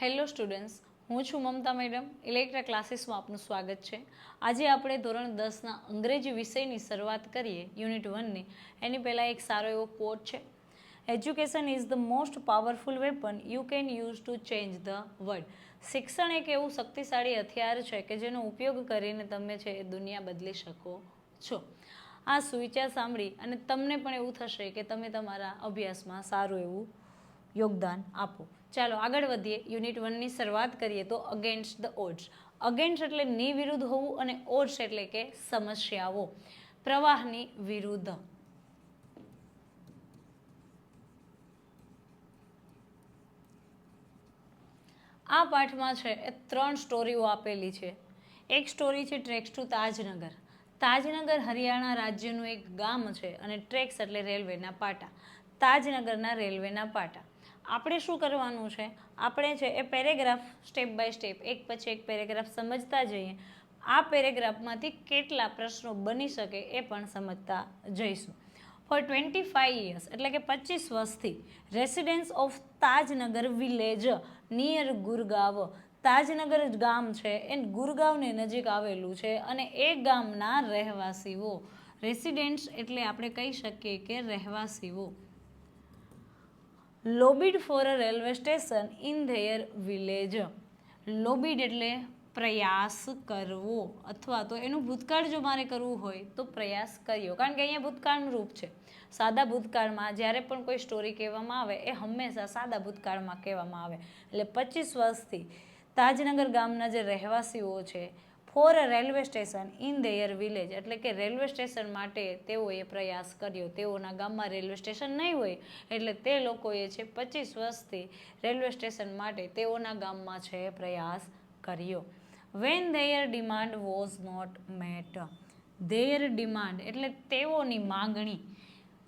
Hello students, હું છું મમતા madam. Electra ક્લાસીસમાં આપનું સ્વાગત છે. આજે આપણે ધોરણ 10ના અંગ્રેજી વિષયની શરૂઆત કરીએ, યુનિટ 1ની. એની પહેલાં એક સારો એવો કોટ છે. Education is the most powerful weapon you can use to change the world. શિક્ષણ એક એવું શક્તિશાળી હથિયાર છે કે જેનો ઉપયોગ કરીને તમે છે એ દુનિયા બદલી શકો છો. આ સુવિચાર સાંભળી અને તમને પણ એવું થશે કે તમે તમારા અભ્યાસમાં સારું એવું યોગદાન આપો. ચાલો આગળ વધીએ. યુનિટ 1ની શરૂઆત કરીએ તો અગેન્સ્ટ ધ ઓડ્સ. અગેન્સ્ટ એટલે ની વિરુદ્ધ હોવું અને ઓડ્સ એટલે કે સમસ્યાઓ, પ્રવાહની વિરુદ્ધ. આ પાઠમાં છે એ 3 સ્ટોરીઓ આપેલી છે. એક સ્ટોરી છે ટ્રેક્સ ટુ તાજનગર. તાજનગર હરિયાણા રાજ્યનું એક ગામ છે અને ટ્રેક્સ એટલે રેલવેના પાટા. તાજનગરના રેલવેના પાટા. આપણે શું કરવાનું છે, આપણે છે એ પેરેગ્રાફ સ્ટેપ બાય સ્ટેપ એક પછી એક પેરેગ્રાફ સમજતા જઈએ. આ પેરેગ્રાફમાંથી કેટલા પ્રશ્નો બની શકે એ પણ સમજતા જઈશું. ફોર 25 years એટલે કે 25 વર્ષથી residence of Tajnagar village near Gurgaon. Tajnagar ગામ છે એ ગુરગાંવની નજીક આવેલું છે અને એ ગામના રહેવાસીઓ, રેસિડેન્ટ્સ એટલે આપણે કહી શકીએ કે રહેવાસીઓ, lobbied for a railway station in their village. Lobbied એટલે પ્રયાસ કરવો, અથવા તો એનું ભૂતકાળ જો મારે કરવું હોય તો પ્રયાસ કર્યો, કારણ કે અહીંયા ભૂતકાળનું રૂપ છે. સાદા ભૂતકાળમાં જ્યારે પણ કોઈ સ્ટોરી કહેવામાં આવે એ હંમેશા સાદા ભૂતકાળમાં કહેવામાં આવે. એટલે 25 વર્ષથી તાજનગર ગામના જે રહેવાસીઓ છે, four a railway station in their village એટલે કે રેલવે સ્ટેશન માટે તેઓએ પ્રયાસ કર્યો. તેઓના ગામમાં રેલવે સ્ટેશન નહીં હોય એટલે તે લોકોએ છે 25 વર્ષથી રેલવે સ્ટેશન માટે તેઓના ગામમાં છે પ્રયાસ કર્યો. When their demand was not met. Their demand એટલે તેઓની માંગણી,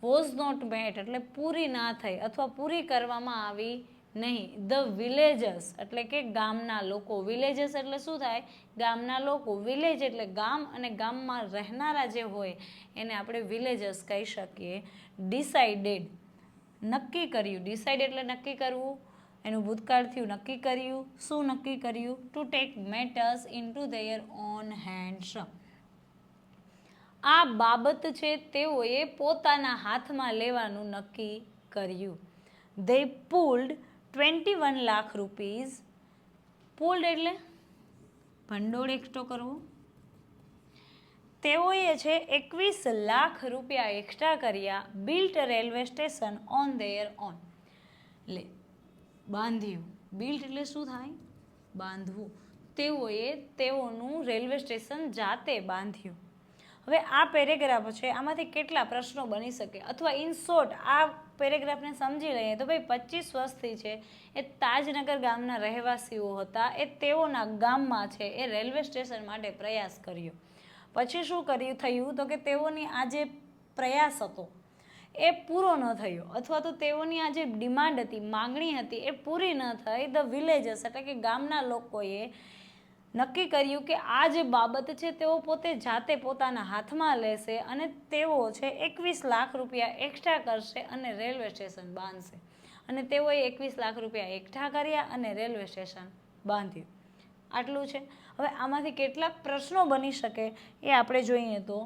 વોઝ નોટ મેટ એટલે પૂરી ના થઈ અથવા પૂરી કરવામાં આવી નહીં. ધ વિલેજર્સ એટલે કે ગામના લોકો. વિલેજર્સ એટલે શું થાય? ગામના લોકો. વિલેજ એટલે ગામ અને ગામમાં રહેનારા જે હોય એને આપણે વિલેજર્સ કહી શકીએ. ડિસાઇડેડ નક્કી કર્યું. ડિસાઇડ એટલે નક્કી કરવું, એનું ભૂતકાળ થયું નક્કી કર્યું. શું નક્કી કર્યું? To take matters into their on hands. આ બાબત છે તેઓએ પોતાના હાથમાં લેવાનું નક્કી કર્યું. They pulled 21 lakh rupees. Pulled એટલે ભંડોળ એકઠો કરવો. તેઓએ છે 21 લાખ રૂપિયા એકઠા કર્યા. Built railway station on their on. એટલે બાંધ્યું. બિલ્ટ એટલે શું થાય? બાંધવું. તેઓએ તેઓનું રેલવે સ્ટેશન જાતે બાંધ્યું. હવે આ પેરેગ્રાફ છે, આમાંથી કેટલા પ્રશ્નો બની શકે, અથવા ઇન શોર્ટ આ પેરેગ્રાફને સમજી લઈએ તો ભાઈ 25 વર્ષથી છે એ તાજનગર ગામના રહેવાસીઓ હતા, એ તેઓના ગામમાં છે એ રેલવે સ્ટેશન માટે પ્રયાસ કર્યો. પછી શું થયું તો કે તેઓની આ જે પ્રયાસ હતો એ પૂરો ન થયો, અથવા તો તેઓની આ જે ડિમાન્ડ હતી, માંગણી હતી, એ પૂરી ન થઈ. ધ વિલેજર્સ એટલે કે ગામના લોકોએ નક્કી કર્યું કે આ જે બાબત છે તેઓ પોતે જાતે પોતાના હાથમાં લેશે અને તેઓ છે 21 લાખ રૂપિયા એકઠા કરશે અને રેલવે સ્ટેશન બાંધશે. અને તેઓએ 21 લાખ રૂપિયા એકઠા કર્યા અને રેલવે સ્ટેશન બાંધ્યું. આટલું છે. હવે આમાંથી કેટલાક પ્રશ્નો બની શકે એ આપણે જોઈએ તો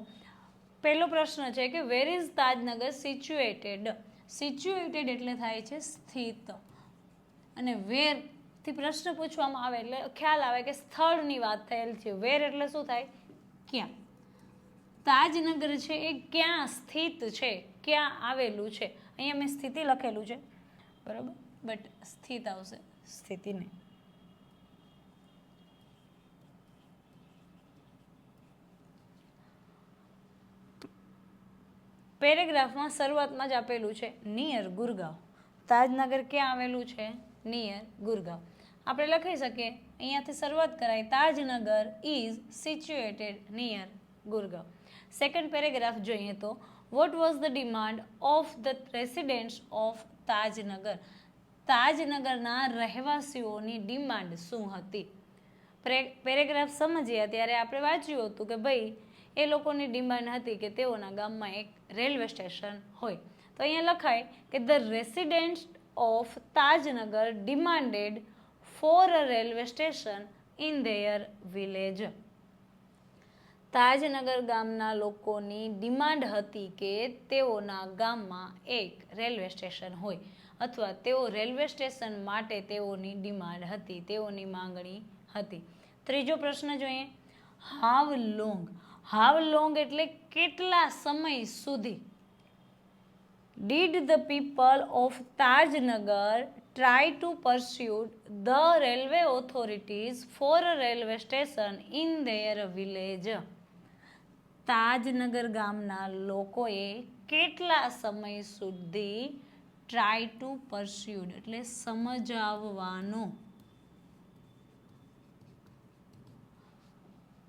પહેલો પ્રશ્ન છે કે where is Tajnagar situated. Situated એટલે થાય છે સ્થિત, અને વેર થી પ્રશ્ન પૂછવામાં આવે એટલે ખ્યાલ આવે કે સ્થળની વાત થયેલ છે. વેર એટલે શું થાય? ક્યાં. તાજનગર છે એ ક્યાં સ્થિત છે, ક્યાં આવેલું છે. અહીંયા મેં સ્થિતિ લખેલું છે, બરાબર, બટ સ્થિત આવશે, સ્થિતિ નહીં. પેરેગ્રાફમાં શરૂઆતમાં જ આપેલું છે નિયર ગુરગાંવ. તાજનગર ક્યાં આવેલું છે? નિયર ગુરગાંવ. આપણે લખી શકીએ, અહીંયાથી શરૂઆત કરાય, Tajnagar is situated near Gurgaon. Second paragraph જોઈએ તો what was the demand of the residents of Tajnagar. તાજનગરના રહેવાસીઓની ડિમાન્ડ શું હતી? પેરેગ્રાફ સમજ્યા ત્યારે આપણે વાંચ્યું હતું કે ભાઈ એ લોકોની ડિમાન્ડ હતી કે તેઓના ગામમાં એક રેલવે સ્ટેશન હોય. તો અહીંયા લખાય કે the residents of Tajnagar demanded for a railway station in their village. Tajnagar ગામના લોકોની ડિમાન્ડ હતી કે તેઓના ગામમાં એક રેલવે સ્ટેશન હોય, અથવા તેઓ રેલવે સ્ટેશન માટે તેઓની ડિમાન્ડ હતી, તેઓની માંગણી હતી. ત્રીજો પ્રશ્ન જોઈએ, હાવ લોંગ. હાવ લોંગ એટલે કેટલા સમય સુધી. Did the people of Tajnagar try to pursue the railway authorities for a railway station in their village? Tajnagar ગામના લોકોએ કેટલા સમય સુધી ટ્રાય ટુ પરસ્યુડ એટલે સમજાવવાનો,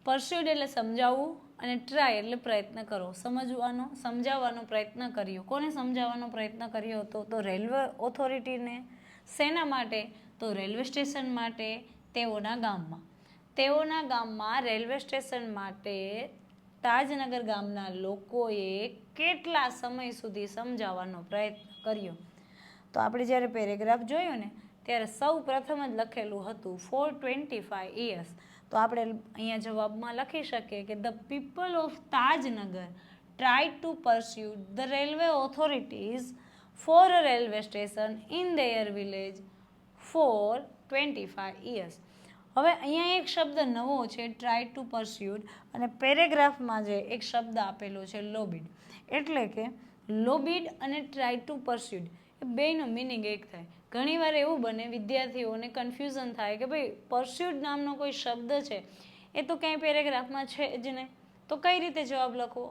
પરસ્યુડ એટલે સમજાવવું અને ટ્રાય એટલે પ્રયત્ન કરો, સમજાવવાનો પ્રયત્ન કર્યો. કોને સમજાવવાનો પ્રયત્ન કર્યો હતો? તો રેલવે ઓથોરિટીને. શેના માટે? તો રેલવે સ્ટેશન માટે. તેઓના ગામમાં રેલવે સ્ટેશન માટે તાજનગર ગામના લોકોએ કેટલા સમય સુધી સમજાવવાનો પ્રયત્ન કર્યો. તો આપણે જ્યારે પેરેગ્રાફ જોયો ને ત્યારે સૌ પ્રથમ જ લખેલું હતું for 25 years. તો આપણે અહીંયા જવાબમાં લખી શકીએ કે the people of Tajnagar try to pursue the railway authorities for a railway station in their village for 25 years. હવે અહીંયા એક શબ્દ નવો છે, ટ્રાય ટુ પરસ્યુડ, અને પેરેગ્રાફમાં જે એક શબ્દ આપેલો છે લોબિડ. એટલે કે લોબિડ અને ટ્રાય ટુ પરસ્યુડ એ બેયનો મિનિંગ એક થાય. ઘણીવાર એવું બને વિદ્યાર્થીઓને કન્ફ્યુઝન થાય કે ભાઈ પરસ્યુડ નામનો કોઈ શબ્દ છે એ તો ક્યાંય પેરેગ્રાફમાં છે જ નહીં, તો કઈ રીતે જવાબ લખવો?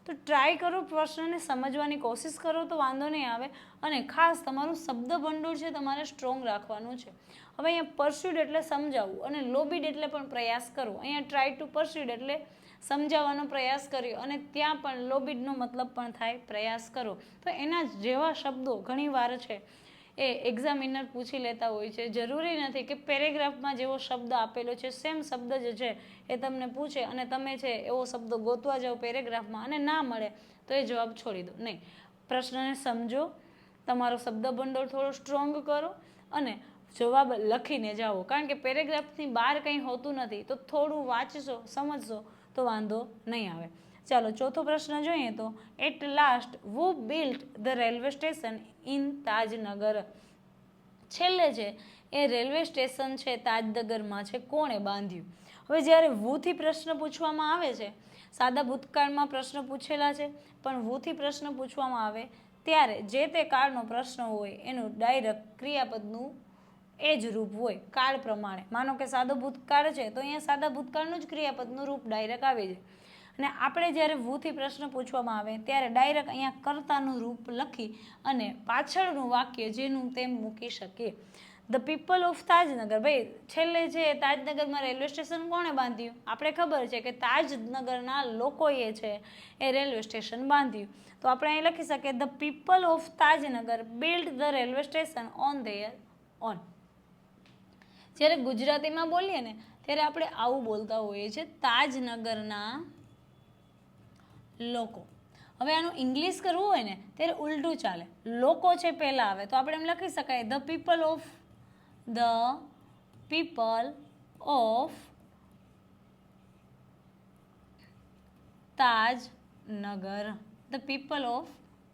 તો ટ્રાય કરો, પ્રશ્નને સમજવાની કોશિશ કરો તો વાંધો નહીં આવે. અને ખાસ તમારું શબ્દ ભંડોળ છે તમારે સ્ટ્રોંગ રાખવાનું છે. હવે અહીંયા પરસ્યુડ એટલે સમજાવવું અને લોબિડ એટલે પણ પ્રયાસ કરવો. અહીંયા ટ્રાય ટુ પરસ્યુડ એટલે સમજાવવાનો પ્રયાસ કર્યો અને ત્યાં પણ લોબિડનો મતલબ પણ થાય પ્રયાસ કરો. તો એના જેવા શબ્દો ઘણીવાર છે એ એક્ઝામિનર પૂછી લેતા હોય છે. જરૂરી નથી કે પેરેગ્રાફમાં જેવો શબ્દ આપેલો છે સેમ શબ્દ જ છે એ તમને પૂછે અને તમે છે એવો શબ્દ ગોતવા જાઓ પેરેગ્રાફમાં અને ના મળે તો એ જવાબ છોડી દો. નહીં, પ્રશ્નને સમજો, તમારો શબ્દ ભંડોળ થોડો સ્ટ્રોંગ કરો અને જવાબ લખીને જાઓ. કારણ કે પેરેગ્રાફની બહાર કંઈ હોતું નથી, તો થોડું વાંચશો, સમજશો તો વાંધો નહીં આવે. ચાલો ચોથો પ્રશ્ન જોઈએ તો at last who built the railway station in Tajnagar. છેલ્લે છે એ રેલવે સ્ટેશન છે તાજનગરમાં છે કોણે બાંધ્યું. હવે જ્યારે વૂથી પ્રશ્ન પૂછવામાં આવે છે, સાદા ભૂતકાળમાં પ્રશ્ન પૂછેલા છે, પણ વૂથી પ્રશ્ન પૂછવામાં આવે ત્યારે જે તે કાળનો પ્રશ્ન હોય એનું ડાયરેક્ટ ક્રિયાપદનું એ જ રૂપ હોય કાળ પ્રમાણે. માનો કે સાદો ભૂતકાળ છે તો અહીંયા સાદા ભૂતકાળનું જ ક્રિયાપદનું રૂપ ડાયરેક્ટ આવી જાય. અને આપણે જ્યારે વૂથી પ્રશ્ન પૂછવામાં આવે ત્યારે ડાયરેક્ટ અહીંયા કર્તાનું રૂપ લખી અને પાછળનું વાક્ય જેનું તેમ મૂકી શકીએ. The people of Tajnagar. ભાઈ છેલ્લે છે તાજનગરમાં રેલવે સ્ટેશન કોણે બાંધ્યું? આપણે ખબર છે કે તાજનગરના લોકોએ છે એ રેલવે સ્ટેશન બાંધ્યું. તો આપણે અહીં લખી શકીએ the people of Tajnagar build the railway station on their on. જ્યારે ગુજરાતીમાં બોલીએ ને ત્યારે આપણે આવું બોલતા હોઈએ છીએ, તાજનગરના લોકો. હવે આનું ઇંગ્લિશ કરવું હોય ને ત્યારે ઉલટું ચાલે, લોકો છે પહેલા આવે તો આપણે એમ લખી શકાય the people of Tajnagar. The people of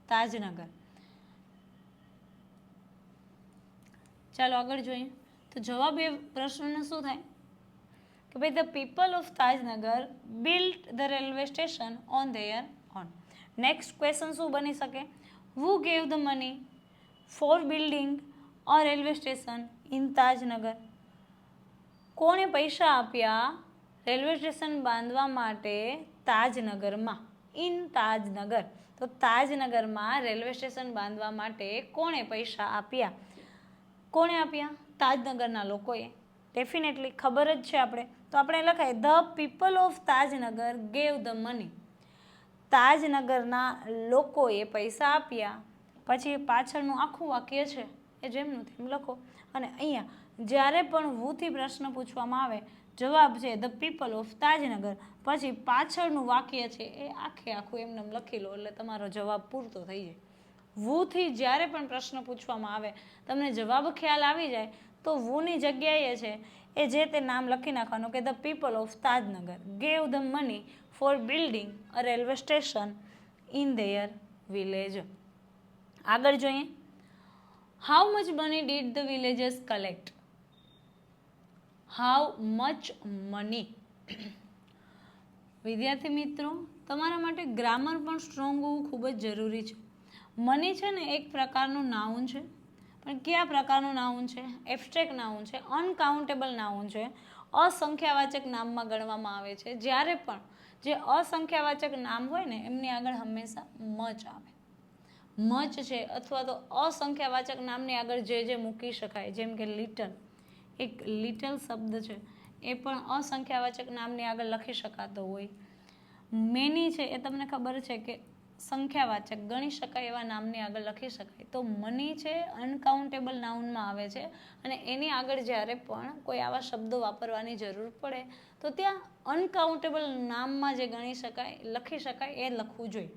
Tajnagar. ચાલો આગળ જોઈએ તો જવાબ એ પ્રશ્નનો શું થાય કે ભાઈ the people of Tajnagar built the railway station on their own. Next question શું બની શકે? Who gave the money for building a railway station in Tajnagar. કોણે પૈસા આપ્યા રેલવે સ્ટેશન બાંધવા માટે તાજનગરમાં? ઇન તાજનગર. તો તાજનગરમાં રેલવે સ્ટેશન બાંધવા માટે કોણે પૈસા આપ્યા? કોણે આપ્યા? તાજનગરના લોકોએ. ડેફિનેટલી ખબર જ છે આપણે, તો આપણે લખાય the people of Tajnagar gave the money. તાજનગરના લોકોએ પૈસા આપ્યા. પછી પાછળનું આખું વાક્ય છે એ જેમનું તેમ લખો. અને અહીંયા જ્યારે પણ વૂથી પ્રશ્ન પૂછવામાં આવે જવાબ છે ધ પીપલ ઓફ તાજનગર, પછી પાછળનું વાક્ય છે એ આખું એમને લખી લો એટલે તમારો જવાબ પૂરતો થઈ જાય. વૂથી જ્યારે પણ પ્રશ્ન પૂછવામાં આવે તમને જવાબ ખ્યાલ આવી જાય તો વુની જગ્યાએ છે એ જે તે નામ લખી નાખવાનું કે the people of Tajnagar gave the money for building a railway station in their village. આગળ જોઈએ, how much money did the villagers collect. How much money. વિદ્યાર્થી મિત્રો, તમારા માટે ગ્રામર પણ સ્ટ્રોંગ હોવું ખૂબ જ જરૂરી છે. મની છે ને એક પ્રકારનું નાઉન છે, પણ કયા પ્રકારનું નાઉન છે? એબ્સ્ટ્રેક્ટ નાઉન છે, અનકાઉન્ટેબલ નાઉન છે, અસંખ્યાવાચક નામમાં ગણવામાં આવે છે. જ્યારે પણ જે અસંખ્યાવાચક નામ હોય ને એમની આગળ હંમેશા મચ આવે. મચ છે અથવા તો અસંખ્યાવાચક નામની આગળ જે મૂકી શકાય, જેમ કે લિટલ, એક લિટલ શબ્દ છે એ પણ અસંખ્યાવાચક નામની આગળ લખી શકાતો હોય. મેની છે એ તમને ખબર છે કે સંખ્યાવાચક ગણી શકાય એવા નામની આગળ લખી શકાય. તો મની છે અનકાઉન્ટેબલ નાઉનમાં આવે છે અને એની આગળ જ્યારે પણ કોઈ આવા શબ્દો વાપરવાની જરૂર પડે તો ત્યાં અનકાઉન્ટેબલ નામમાં જે ગણી શકાય લખી શકાય એ લખવું જોઈએ.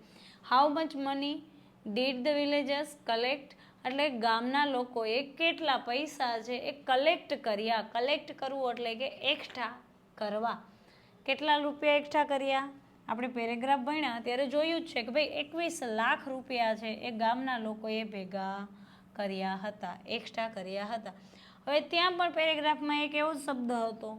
How much money did the villagers collect એટલે ગામના લોકોએ કેટલા પૈસા છે એ કલેક્ટ કર્યા. કલેક્ટ કરવું એટલે કે એકઠા કરવા. કેટલા રૂપિયા એકઠા કર્યા? આપણે પેરેગ્રાફ ભણ્યા ત્યારે જોયું જ છે કે ભાઈ 21 લાખ રૂપિયા છે એ ગામના લોકોએ ભેગા કર્યા હતા, એકઠા કર્યા હતા. હવે ત્યાં પણ પેરેગ્રાફમાં એક એવો શબ્દ હતો,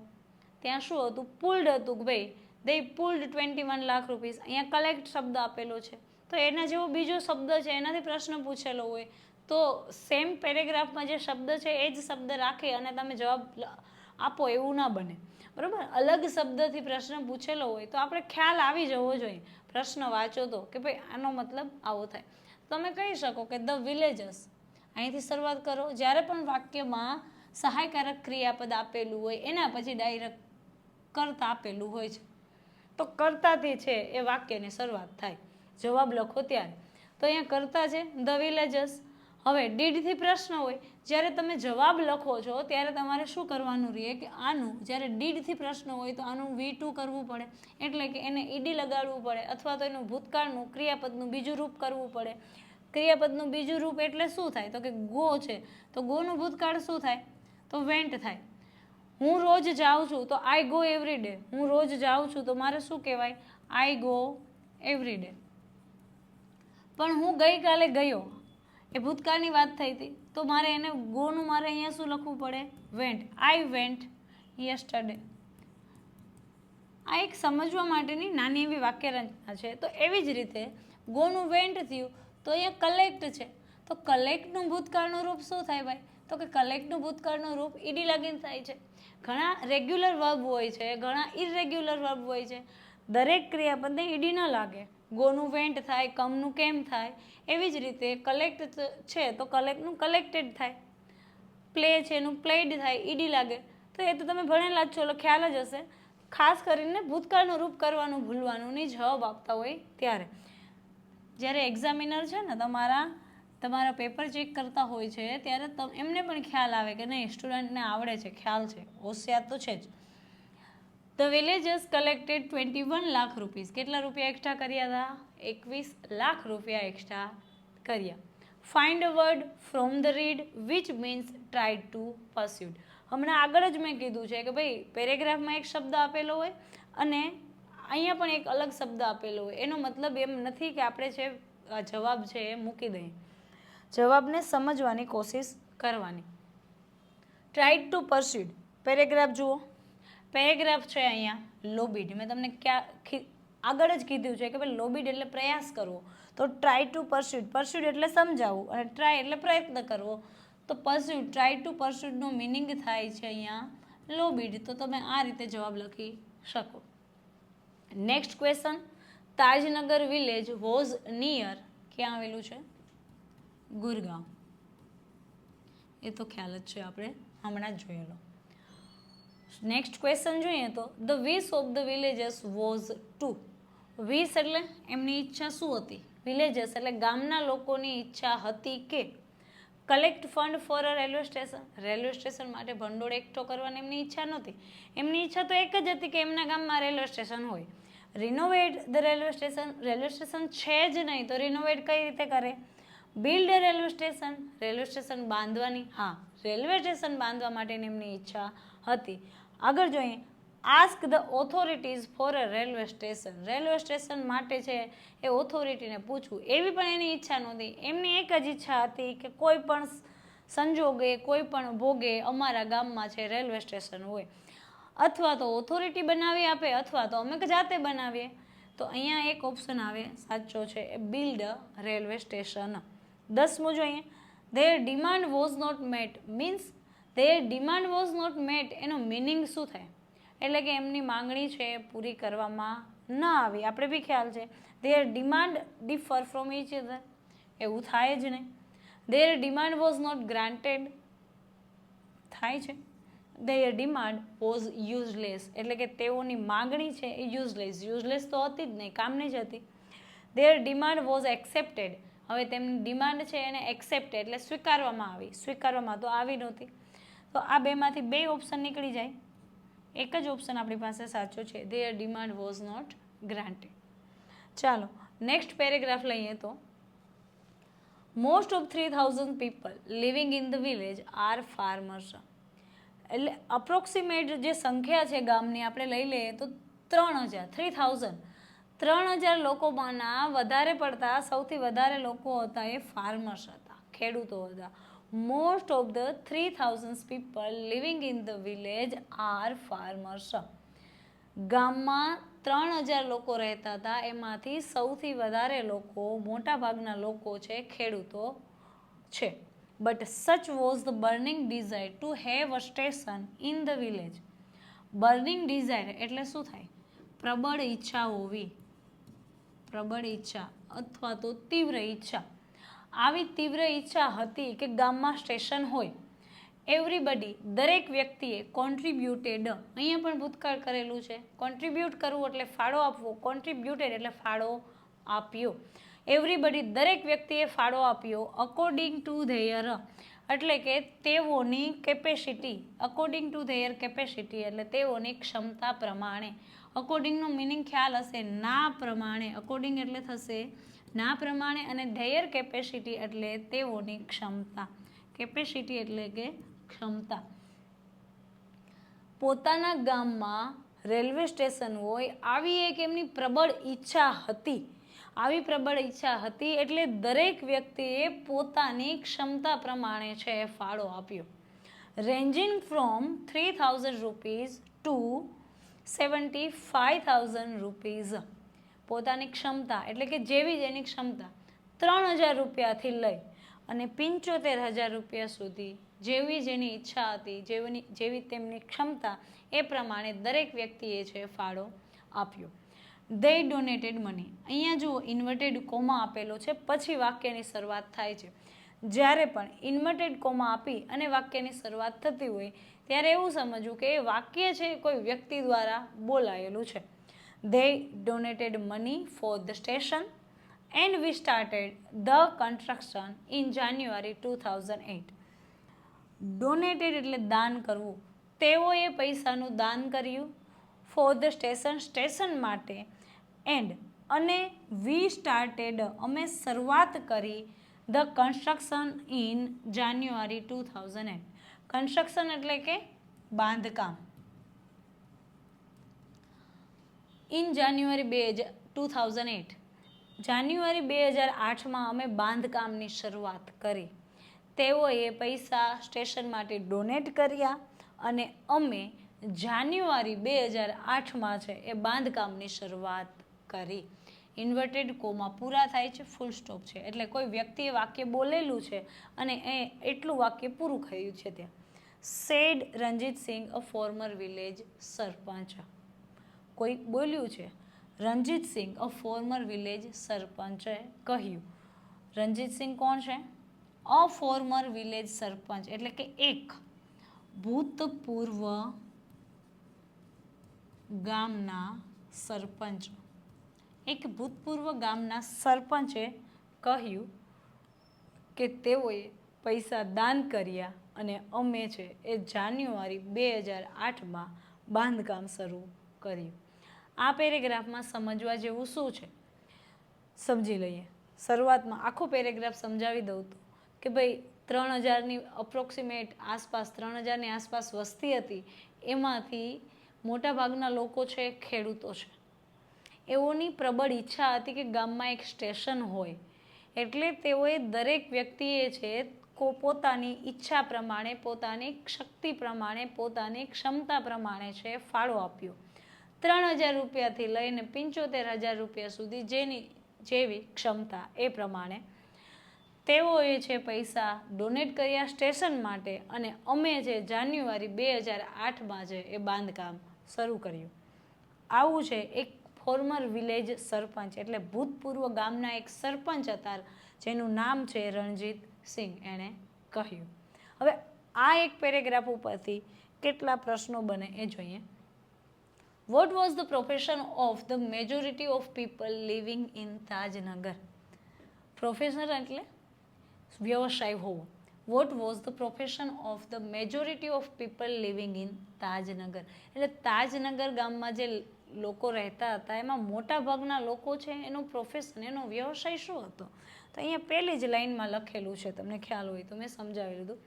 ત્યાં શું હતું? પુલ્ડ હતું કે ભાઈ દે પુલ્ડ 21 લાખ રૂપીસ. અહીંયા કલેક્ટ શબ્દ આપેલો છે તો એના જેવો બીજો શબ્દ છે એનાથી પ્રશ્ન પૂછેલો હોય તો સેમ પેરેગ્રાફમાં જે શબ્દ છે એ જ શબ્દ રાખી અને તમે જવાબ આપો એવું ના બને, બરાબર? અલગ શબ્દથી પ્રશ્ન પૂછેલો હોય તો આપણે ખ્યાલ આવી જવો જોઈએ પ્રશ્ન વાંચો તો કે ભાઈ આનો મતલબ આવો થાય. તમે કહી શકો કે ધ વિલેજર્સ, અહીંથી શરૂઆત કરો. જ્યારે પણ વાક્યમાં સહાયકારક ક્રિયાપદ આપેલું હોય એના પછી ડાયરેક્ટ કર્તા આપેલું હોય છે તો કર્તાથી છે એ વાક્યની શરૂઆત થાય જવાબ લખો ત્યારે. તો અહીંયા કર્તા છે ધ વિલેજર્સ. હવે ડીડથી પ્રશ્ન હોય, જ્યારે તમે જવાબ લખો છો ત્યારે તમારે શું કરવાનું રહે કે આનું જ્યારે ડીડથી પ્રશ્ન હોય તો આનું V2 કરવું પડે, એટલે કે એને ઈડી લગાડવું પડે અથવા તો એનું ભૂતકાળનું ક્રિયાપદનું બીજું રૂપ કરવું પડે. ક્રિયાપદનું બીજું રૂપ એટલે શું થાય તો કે ગો છે તો ગોનું ભૂતકાળ શું થાય તો વેન્ટ થાય. હું રોજ જાઉં છું તો આઈ ગો એવરી ડે. હું રોજ જાઉં છું તો મારે શું કહેવાય? I go every day. પણ હું ગઈકાલે ગયો એ ભૂતકાળની વાત થઈ હતી તો મારે એને ગોનું મારે અહીંયા શું લખવું પડે? વેન્ટ. I went yesterday. આ એક સમજવા માટેની નાની એવી વાક્યરચના છે. તો એવી જ રીતે ગોનું વેન્ટ થયું તો અહીંયા કલેક્ટ છે તો કલેક્ટનું ભૂતકાળનું રૂપ શું થાય ભાઈ? તો કે કલેક્ટનું ભૂતકાળનું રૂપ ઈડી લાગીને થાય છે. ઘણા રેગ્યુલર વર્બ હોય છે, ઘણા ઇરેગ્યુલર વર્બ હોય છે. દરેક ક્રિયાપદને ઈડી ન લાગે. ગોનું વેન્ટ થાય, કમનું કેમ થાય. એવી જ રીતે કલેક્ટ છે તો કલેક્ટનું કલેક્ટેડ થાય, પ્લે છે એનું પ્લેડ થાય, ઈડી લાગે. તો એ તો તમે ભણેલા જ છો એટલે ખ્યાલ જ હશે. ખાસ કરીને ભૂતકાળનું રૂપ કરવાનું ભૂલવાનું નહીં જવાબ આપતા હોય ત્યારે. જ્યારે એક્ઝામિનર છે ને તમારા પેપર ચેક કરતા હોય છે ત્યારે એમને પણ ખ્યાલ આવે કે નહીં સ્ટુડન્ટને આવડે છે, ખ્યાલ છે, હોશિયાર તો છે જ. The villagers collected 21 lakh rupees. કેટલા રૂપિયા એકઠા કર્યા હતા? 21 લાખ રૂપિયા એકઠા કર્યા. Find a word from the read which means try to persuade. હમણાં આગળ જ મેં કીધું છે કે ભાઈ પેરેગ્રાફમાં એક શબ્દ આપેલો હોય અને અહીંયા પણ એક અલગ શબ્દ આપેલો હોય. એનો મતલબ એમ નથી કે આપણે છે જવાબ છે એ મૂકી દઈએ. જવાબને સમજવાની કોશિશ કરવાની. Try to persuade. પેરેગ્રાફ જુઓ. પેરેગ્રાફ છે અહીંયા લોબીડ. મેં તમને આગળ જ કીધું છે કે ભાઈ લોબીડ એટલે પ્રયાસ કરવો. તો ટ્રાય ટુ પરસ્યુડ. પરસ્યુડ એટલે સમજાવવું અને ટ્રાય એટલે પ્રયત્ન કરવો. તો પરસ્યુડ, ટ્રાય ટુ પરસ્યુડનો મિનિંગ થાય છે અહીંયા લોબીડ. તો તમે આ રીતે જવાબ લખી શકો. Next question. Tajnagar village was near. ક્યાં આવેલું છે? ગુરગાંવ. એ તો ખ્યાલ જ છે, આપણે હમણાં જ જોયેલો. નેક્સ્ટ ક્વેશ્ચન જોઈએ તો the wish of the villagers was to. Wish એટલે એમની ઈચ્છા શું હતી? વિલેજર્સ એટલે ગામના લોકોની ઈચ્છા હતી કે collect fund for a railway station. Railway station માટે ભંડોળ એકઠો કરવાની એમની ઈચ્છા નહોતી. એમની ઈચ્છા તો એક જ હતી કે એમના ગામમાં રેલવે સ્ટેશન હોય. Renovate the railway station. Railway station છે જ નહીં તો રિનોવેટ કઈ રીતે કરે? Build railway station. Railway station બાંધવાની. હા, રેલવે સ્ટેશન બાંધવા માટેની એમની ઈચ્છા હતી. આગળ જોઈએ, ask the authorities for a railway station. Railway station માટે છે એ ઓથોરિટીને પૂછવું, એવી પણ એની ઈચ્છા નહોતી. એમની એક જ ઈચ્છા હતી કે કોઈ પણ સંજોગે, કોઈ પણ ભોગે અમારા ગામમાં છે રેલવે સ્ટેશન હોય, અથવા તો ઓથોરિટી બનાવી આપે અથવા તો અમે જાતે બનાવીએ. તો અહીંયા એક ઓપ્શન આવે સાચો છે, એ બિલ્ડ રેલવે સ્ટેશન. 10મું જોઈએ, their demand was not met. Means their demand was not met એનો મિનિંગ શું થાય? એટલે કે એમની માંગણી છે એ પૂરી કરવામાં ન આવી. આપણે બી ખ્યાલ છે their demand differ from each other, એવું થાય જ નહીં. Their demand was not granted, થાય છે. ધેર ડિમાન્ડ વોઝ યુઝલેસ, એટલે કે તેઓની માંગણી છે એ યુઝલેસ તો હતી જ નહીં, કામની જ હતી. ધેર ડિમાન્ડ વોઝ એક્સેપ્ટેડ, હવે તેમની ડિમાન્ડ છે એને એક્સેપ્ટ એટલે સ્વીકારવામાં આવી, સ્વીકારવામાં તો આવી નહોતી. તો આ બેમાંથી બે ઓપ્શન નીકળી જાય. એક જ ઓપ્શન આપણી પાસે સાચો છે, their demand was not granted. ચાલો નેક્સ્ટ પેરેગ્રાફ લઈએ તો, most of 3000 people living in the village are farmers. એટલે અપ્રોક્સિમેટ જે સંખ્યા છે ગામની આપણે લઈ લઈએ તો 3000 લોકોમાંના વધારે પડતા સૌથી વધારે લોકો હતા એ ફાર્મર્સ હતા, ખેડૂતો હતા. Most of the 3000 people living in the village are farmers. ગામમાં 3000 લોકો રહેતા હતા, એમાંથી સૌથી વધારે લોકો, મોટા ભાગના લોકો છે ખેડૂતો છે. But such was the burning desire to have a station in the village. Burning desire એટલે શું થાય? પ્રબળ ઈચ્છા હોવી, પ્રબળ ઈચ્છા અથવા તો તીવ્ર ઈચ્છા. આવી તીવ્ર ઈચ્છા હતી કે ગામમાં સ્ટેશન હોય. એવરીબડી, દરેક વ્યક્તિએ કોન્ટ્રીબ્યુટેડ, અહીંયા પણ ભૂતકાળ કરેલું છે. કોન્ટ્રીબ્યુટ કરવું એટલે ફાળો આપવો, કોન્ટ્રીબ્યુટેડ એટલે ફાળો આપ્યો. એવરીબડી, દરેક વ્યક્તિએ ફાળો આપ્યો. અકોર્ડિંગ ટુ ધેયર, એટલે કે તેઓની capacity. According to their capacity એટલે તેઓની ક્ષમતા પ્રમાણે. અકોર્ડિંગનો મિનિંગ ખ્યાલ હશે, ના પ્રમાણે. અકોર્ડિંગ એટલે થશે ના પ્રમાણે, અને ધેયર કેપેસિટી એટલે તેઓની ક્ષમતા. કેપેસિટી એટલે કે ક્ષમતા. પોતાના ગામમાં રેલવે સ્ટેશન હોય આવી એક એમની પ્રબળ ઈચ્છા હતી. આવી પ્રબળ ઈચ્છા હતી એટલે દરેક વ્યક્તિએ પોતાની ક્ષમતા પ્રમાણે છે ફાળો આપ્યો. Ranging from 3000 rupees to 75,000 rupees. પોતાની ક્ષમતા એટલે કે જેવી જેની ક્ષમતા 3000 રૂપિયાથી લઈ અને 75,000 રૂપિયા સુધી જેવી જેની ઈચ્છા હતી, જેવી તેમની ક્ષમતા, એ પ્રમાણે દરેક વ્યક્તિએ છે ફાળો આપ્યો. they donated money. અહીંયા જુઓ ઇન્વર્ટેડ કોમા આપેલો છે, પછી વાક્યની શરૂઆત થાય છે. જ્યારે પણ ઇન્વર્ટેડ કોમા આપી અને વાક્યની શરૂઆત થતી હોય ત્યારે એવું સમજવું કે એ વાક્ય છે કોઈ વ્યક્તિ દ્વારા બોલાયેલું છે. they donated money for the station and we started the construction in January 2008. Donated એટલે દાન કરવું. તેઓએ પૈસાનું દાન કર્યું. ફોર ધ સ્ટેશન, સ્ટેશન માટે. એન્ડ અને વી સ્ટાર્ટેડ અમે શરૂઆત કરી. The construction in January 2008. Construction એટલે કે બાંધકામ. ઇન જાન્યુઆરી 2008. જાન્યુઆરી 2008માં અમે બાંધકામની શરૂઆત કરી. તેઓએ પૈસા સ્ટેશન માટે ડોનેટ કર્યા અને અમે જાન્યુઆરી 2008માં છે એ બાંધકામની શરૂઆત કરી. ઇન્વર્ટેડ કોમા પૂરા થાય છે, ફૂલ સ્ટોપ છે, એટલે કોઈ વ્યક્તિએ વાક્ય બોલેલું છે અને એ એટલું વાક્ય પૂરું થયું છે ત્યાં. સેડ રંજીત સિંહ, અ ફોર્મર વિલેજ સરપંચ. કોઈ બોલ્યું છે, રંજીત સિંહ, અ ફોર્મર વિલેજ સરપંચે કહ્યું. રંજીત સિંહ કોણ છે? અ ફોર્મર વિલેજ સરપંચ એટલે કે એક ભૂતપૂર્વ ગામના સરપંચ. એક ભૂતપૂર્વ ગામના સરપંચે કહ્યું કે તેઓએ પૈસા દાન કર્યા અને અમે છે એ જાન્યુઆરી 2008માં બાંધકામ શરૂ કર્યું. આ પેરેગ્રાફમાં સમજવા જેવું શું છે સમજી લઈએ. શરૂઆતમાં આખો પેરેગ્રાફ સમજાવી દઉં તો કે ભાઈ 3000ની અપ્રોક્સિમેટ આસપાસ 3000ની આસપાસ વસ્તી હતી, એમાંથી મોટાભાગના લોકો છે ખેડૂતો છે. એઓની પ્રબળ ઈચ્છા હતી કે ગામમાં એક સ્ટેશન હોય, એટલે તેઓએ દરેક વ્યક્તિએ છે પોતાની ઈચ્છા પ્રમાણે, પોતાની શક્તિ પ્રમાણે, પોતાની ક્ષમતા પ્રમાણે છે ફાળો આપ્યો. 3000 રૂપિયાથી લઈને 75000 રૂપિયા સુધી જેવી ક્ષમતા એ પ્રમાણે તેઓએ છે પૈસા ડોનેટ કર્યા સ્ટેશન માટે, અને અમે છે જાન્યુઆરી 2008માં છે એ બાંધકામ શરૂ કર્યું. આવું છે એક ફોર્મર વિલેજ સરપંચ, એટલે ભૂતપૂર્વ ગામના એક સરપંચ હતા જેનું નામ છે રણજીત સિંહ, એણે કહ્યું. હવે આ એક પેરેગ્રાફ ઉપરથી કેટલા પ્રશ્નો બને એ જોઈએ. Vote was the profession of the majority of people living in Tajnagar? Profession એટલે વ્યવસાય હોવો. Vote was the profession of the majority of people living in Tajnagar? એટલે તાજનગર ગામમાં જે લોકો રહેતા હતા એમાં મોટા ભાગના લોકો છે એનો પ્રોફેશન, એનો વ્યવસાય શું હતો? તો અહીંયા પહેલી જ લાઈનમાં લખેલું છે, તમને ખ્યાલ હોય તો મેં સમજાવી લીધું.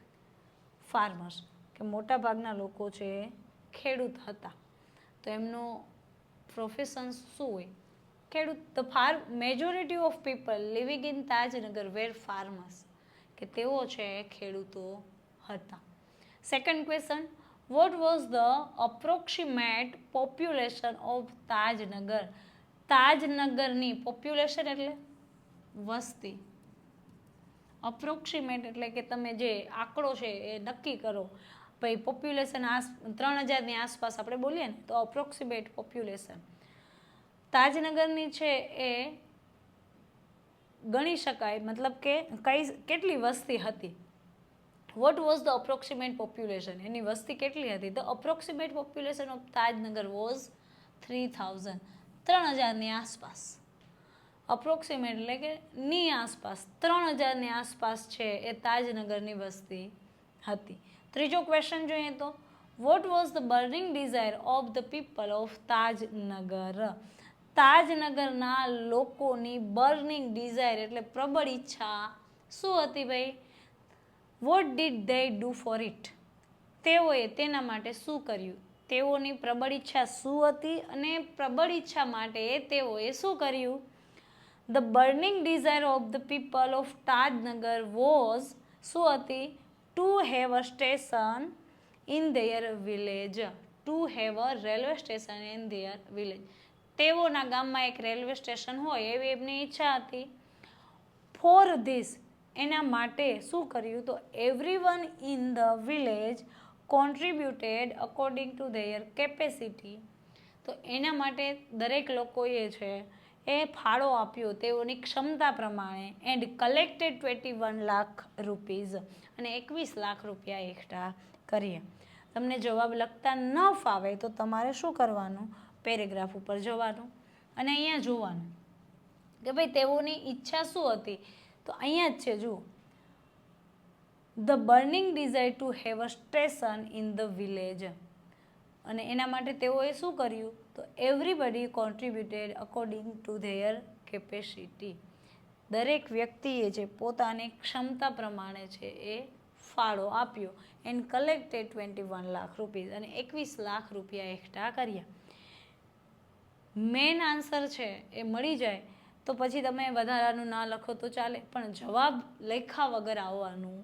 ફાર્મર્સ, કે મોટા ભાગના લોકો છે ખેડૂત હતા, તો એમનો પ્રોફેશન શું હોય? ખેડૂત. The majority of people living in Tajnagar were farmers, કે તેઓ છે ખેડૂતો હતા. Second question, what was the approximate population of Tajnagar? તાજનગરની પોપ્યુલેશન એટલે વસ્તી. અપ્રોક્સિમેટ એટલે કે તમે જે આંકડો છે એ નક્કી કરો. ભાઈ પોપ્યુલેશન 3000ની આસપાસ આપણે બોલીએ ને તો અપ્રોક્સિમેટ પોપ્યુલેશન. તાજનગરની છે એ ગણી શકાય, મતલબ કે કેટલી વસ્તી હતી. What was the approximate population? એની વસ્તી કેટલી હતી? The approximate population of Tajnagar was 3000, 3000ની આસપાસ. અપ્રોક્સિમેટ એટલે કે ની આસપાસ, 3000ની આસપાસ છે એ તાજનગરની વસ્તી હતી. ત્રીજો ક્વેશ્ચન જોઈએ તો, what was the burning desire of the people of Tajnagar? તાજનગરના લોકોની બર્નિંગ ડિઝાયર એટલે પ્રબળ ઈચ્છા શું હતી ભાઈ? What did they do for it? તેઓએ તેના માટે શું કર્યું? તેઓની પ્રબળ ઈચ્છા શું હતી અને પ્રબળ ઈચ્છા માટે તેઓએ શું કર્યું? The burning desire of the people of Tajnagar was શું હતી? To have a station in their village. To have a railway station in their village. તેઓના ગામમાં એક રેલવે સ્ટેશન હોય એવી એમની ઈચ્છા હતી. ફોર ધીસ, એના માટે શું કર્યું? તો everyone in the village contributed according to their capacity. તો એના માટે દરેક લોકોએ છે એ ફાળો આપ્યો તેઓની ક્ષમતા પ્રમાણે. એન્ડ કલેક્ટેડ 21 લાખ રૂપીઝ, અને 21 લાખ રૂપિયા એકઠા કર્યા. તમને જવાબ લખતા ન ફાવે તો તમારે શું કરવાનું? પેરેગ્રાફ ઉપર જવાનું અને અહીંયા જોવાનું કે ભાઈ તેઓની ઈચ્છા શું હતી. તો અહીંયા જ છે, જુઓ, the burning desire to have a station in the village, અને એના માટે તેઓએ શું કર્યું? તો everybody contributed according to their capacity. દરેક વ્યક્તિએ જે પોતાની ક્ષમતા પ્રમાણે છે એ ફાળો આપ્યો. એન્ડ કલેક્ટેડ 21 લાખ રૂપીઝ, અને 21 લાખ રૂપિયા એકઠા કર્યા. મેઇન આન્સર છે એ મળી જાય તો પછી તમે વધારાનું ના લખો તો ચાલે, પણ જવાબ લખ્યા વગર આવવાનું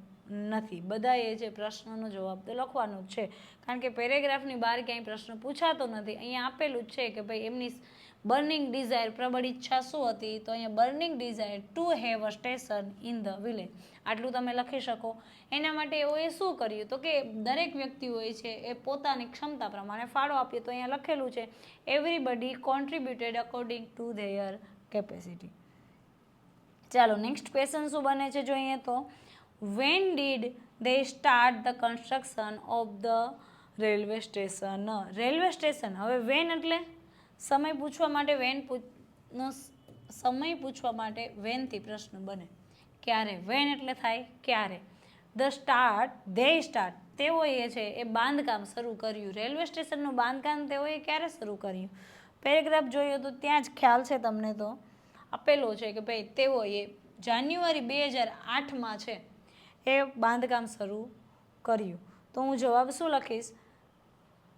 નથી. બધાએ જે પ્રશ્નનો જવાબ તો લખવાનો જ છે, કારણ કે પેરેગ્રાફની બહાર ક્યાંય પ્રશ્ન પૂછાતો નથી. અહીંયા આપેલું જ છે કે ભાઈ એમની બર્નિંગ ડિઝાયર, પ્રબળ ઈચ્છા શું હતી? તો અહીંયા burning desire to have a station in the village, આટલું તમે લખી શકો. એના માટે એઓએ શું કર્યું? તો કે દરેક વ્યક્તિ હોય છે એ પોતાની ક્ષમતા પ્રમાણે ફાળો આપ્યો. તો અહીંયા લખેલું છે everybody contributed according to their capacity. ચાલો નેક્સ્ટ ક્વેશ્ચન શું બને છે જોઈએ તો, when did they start the construction of the railway station? Railway station, હવે વેન એટલે સમય પૂછવા માટે સમય પૂછવા માટે વેનથી પ્રશ્ન બને. ક્યારે? વેન એટલે થાય ક્યારે. ધ સ્ટાર્ટ, ધે સ્ટાર્ટ, તેઓએ છે એ બાંધકામ શરૂ કર્યું. રેલવે સ્ટેશનનું બાંધકામ તેઓએ ક્યારે શરૂ કર્યું? પેરેગ્રાફ જોઈએ તો ત્યાં જ ખ્યાલ છે તમને, તો આપેલો છે કે ભાઈ તેઓએ જાન્યુઆરી 2008માં છે એ બાંધકામ શરૂ કર્યું. તો હું જવાબ શું લખીશ?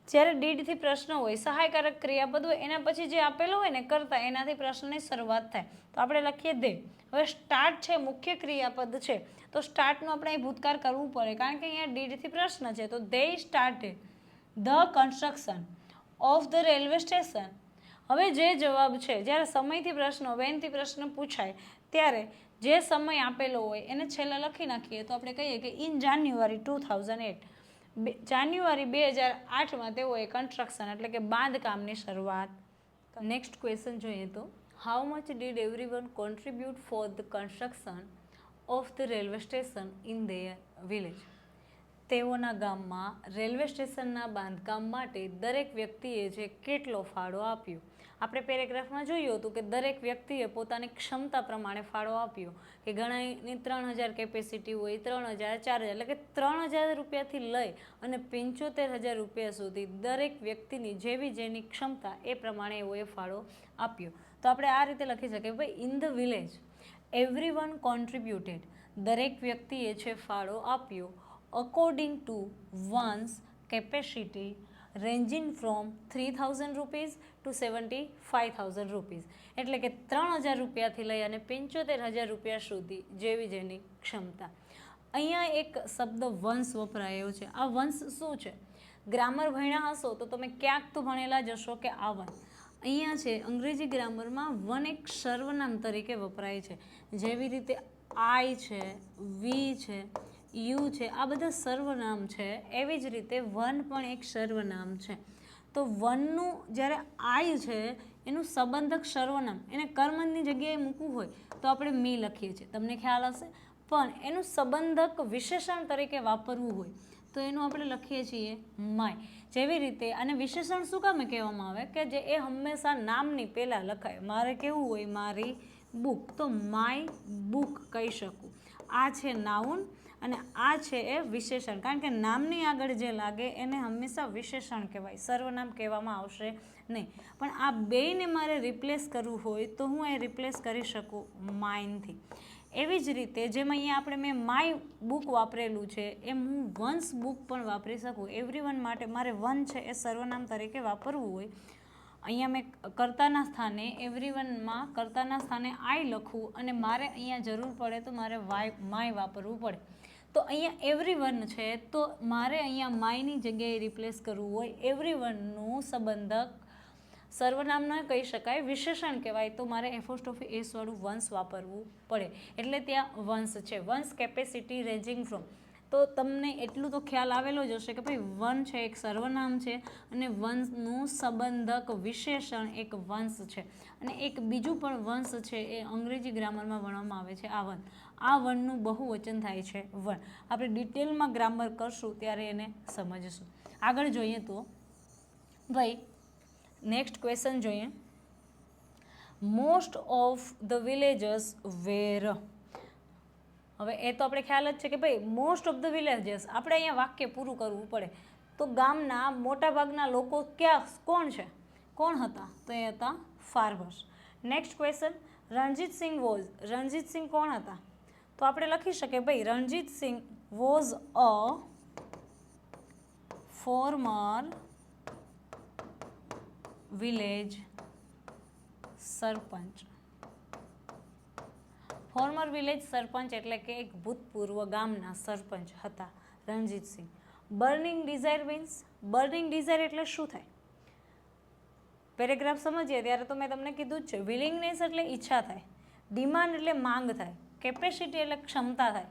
જ્યારે ડીડથી પ્રશ્ન હોય, સહાયકારક ક્રિયાપદ હોય, એના પછી જે આપેલું હોય ને કરતા, એનાથી પ્રશ્નની શરૂઆત થાય. તો આપણે લખીએ દે. હવે સ્ટાર્ટ છે મુખ્ય ક્રિયાપદ છે, તો સ્ટાર્ટનું આપણે અહીં ભૂતકાળ કરવું પડે, કારણ કે અહીંયા ડીડથી પ્રશ્ન છે. તો દે started the construction of the railway station. હવે જે જવાબ છે, જ્યારે સમયથી પ્રશ્ન, વેનથી પ્રશ્ન પૂછાય ત્યારે જે સમય આપેલો હોય એને છેલ્લે લખી નાખીએ તો આપણે કહીએ કે ઇન જાન્યુઆરી 2008, જાન્યુઆરી 2008માં તેઓએ કન્સ્ટ્રક્શન એટલે કે બાંધકામની શરૂઆત. નેક્સ્ટ ક્વેશ્ચન જોઈએ તો how much did everyone contribute for the construction of the railway station in their village. તેઓના ગામમાં રેલવે સ્ટેશનના બાંધકામ માટે દરેક વ્યક્તિએ જે કેટલો ફાળો આપ્યો. આપણે પેરેગ્રાફમાં જોયું હતું કે દરેક વ્યક્તિએ પોતાની ક્ષમતા પ્રમાણે ફાળો આપ્યો, કે ઘણાની 3000 કેપેસિટી હોય, 3000, 4000, એટલે કે 3000 રૂપિયાથી લઈ અને 75000 રૂપિયા સુધી દરેક વ્યક્તિની જેવી જેની ક્ષમતા એ પ્રમાણે એઓએ ફાળો આપ્યો. તો આપણે આ રીતે લખી શકીએ, ભાઈ in the village everyone contributed, દરેક વ્યક્તિએ છે ફાળો આપ્યો according to one's capacity ranging from 3000 rupees to 75000 rupees, એટલે કે 3000 રૂપિયાથી લઈ અને 75000 રૂપિયા સુધી જેવી જેની ક્ષમતા. અહીંયા એક શબ્દ વંશ વપરાયો છે. આ વંશ શું છે? ગ્રામર ભણ્યા હશો તો તમે ક્યાંક તો ભણેલા જ હશો કે આ વન. અહીંયા છે અંગ્રેજી ગ્રામરમાં વન એક સર્વનામ તરીકે વપરાય છે. જેવી રીતે આઈ છે, વી છે, યુ છે, આ બધા સર્વનામ છે, એવી જ રીતે વન પણ એક સર્વનામ છે. તો વનનું જ્યારે આય છે એનું સંબંધક સર્વનામ એને કર્મની જગ્યાએ મૂકવું હોય તો આપણે મી લખીએ છીએ, તમને ખ્યાલ હશે. પણ એનું સંબંધક વિશેષણ તરીકે વાપરવું હોય તો એનું આપણે લખીએ છીએ માય. જેવી રીતે અને વિશેષણ શું કામે કહેવામાં આવે કે જે એ હંમેશા નામની પહેલાં લખાય. મારે કેવું હોય મારી બુક, તો માય બુક કહી શકું. આ છે નાઉન અને આ છે એ વિશેષણ, કારણ કે નામની આગળ જે લાગે એને હંમેશા વિશેષણ કહેવાય, સર્વનામ કહેવામાં આવશે નહીં. પણ આ બેયને મારે રિપ્લેસ કરવું હોય તો હું એ રિપ્લેસ કરી શકું માઇનથી. એવી જ રીતે જેમ અહીંયા આપણે મેં માય બુક વાપરેલું છે એમ હું વન્સ બુક પણ વાપરી શકું. એવરીવન માટે મારે વન છે એ સર્વનામ તરીકે વાપરવું હોય, અહીંયા મેં કર્તાના સ્થાને એવરીવનમાં કર્તાના સ્થાને આઈ લખવું અને મારે અહીંયા જરૂર પડે તો મારે માય વાપરવું પડે. તો અહીંયા એવરીવન છે તો મારે અહીંયા માયની જગ્યાએ રિપ્લેસ કરવું હોય. એવરીવનનું સંબંધક સર્વનામ ન કહી શકાય, વિશેષણ કહેવાય, તો મારે એપોસ્ટ્રોફી એસ વાળું વંશ વાપરવું પડે. એટલે ત્યાં વંશ છે. વંશ કેપેસિટી રેન્જિંગ ફ્રોમ. તો તમને એટલું તો ખ્યાલ આવેલો જ હશે કે ભાઈ વન છે એક સર્વનામ છે અને વંશનું સંબંધક વિશેષણ એક વંશ છે. અને એક બીજું પણ વંશ છે એ અંગ્રેજી ગ્રામરમાં ભણવામાં આવે છે આ વન. આ વનનું બહુવચન થાય છે વન. આપણે ડિટેલમાં ગ્રામર કરશું ત્યારે એને સમજશું. આગળ જોઈએ તો ભાઈ નેક્સ્ટ ક્વેશ્ચન જોઈએ. મોસ્ટ ઓફ ધ વિલેજર્સ વેર. હવે એ તો આપણે ખ્યાલ જ છે કે ભાઈ મોસ્ટ ઓફ ધ વિલેજર્સ, આપણે અહીંયા વાક્ય પૂરું કરવું પડે. તો ગામના મોટાભાગના લોકો કોણ હતા? તો એ હતા farmers. Next question, Ranjitsinh was. Ranjitsinh કોણ હતા? તો આપણે લખી શકીએ ભાઈ Ranjitsinh was a former village sarpanch. Former village sarpanch એટલે કે એક ભૂતપૂર્વ ગામના સરપંચ હતા Ranjitsinh. Burning desire means, burning desire એટલે શું થાય? પેરેગ્રાફ સમજીએ ત્યારે તો મેં તમને કીધું જ છે. વિલિંગનેસ એટલે ઈચ્છા થાય, ડિમાન્ડ એટલે માંગ થાય, કેપેસિટી એટલે ક્ષમતા થાય.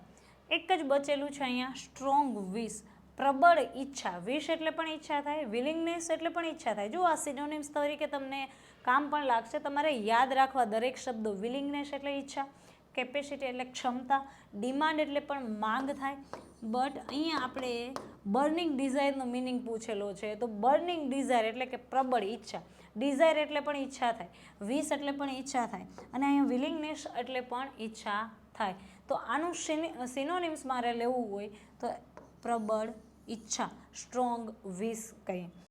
એક જ બચેલું છે અહીંયા સ્ટ્રોંગ વિશ, પ્રબળ ઈચ્છા. વિશ એટલે પણ ઈચ્છા થાય, વિલિંગનેસ એટલે પણ ઈચ્છા થાય. જો આ સિનોનિમ્સ તરીકે તમને કામ પણ લાગશે, તમારે યાદ રાખવા દરેક શબ્દો. વિલિંગનેસ એટલે ઈચ્છા, કેપેસિટી એટલે ક્ષમતા, ડિમાન્ડ એટલે પણ માંગ થાય. બટ અહીંયા આપણે બર્નિંગ ડિઝાયરનો મિનિંગ પૂછેલો છે, તો બર્નિંગ ડિઝાયર એટલે કે પ્રબળ ઈચ્છા, ડિઝાયર એટલે પણ ઈચ્છા થાય, વિશ એટલે પણ ઈચ્છા થાય, અને અહીંયા વિલિંગનેસ એટલે પણ ઈચ્છા થાય. તો આનું સિનોનિમ્સ મારે લેવું હોય તો પ્રબળ ઈચ્છા, સ્ટ્રોંગ વિશ કહીએ.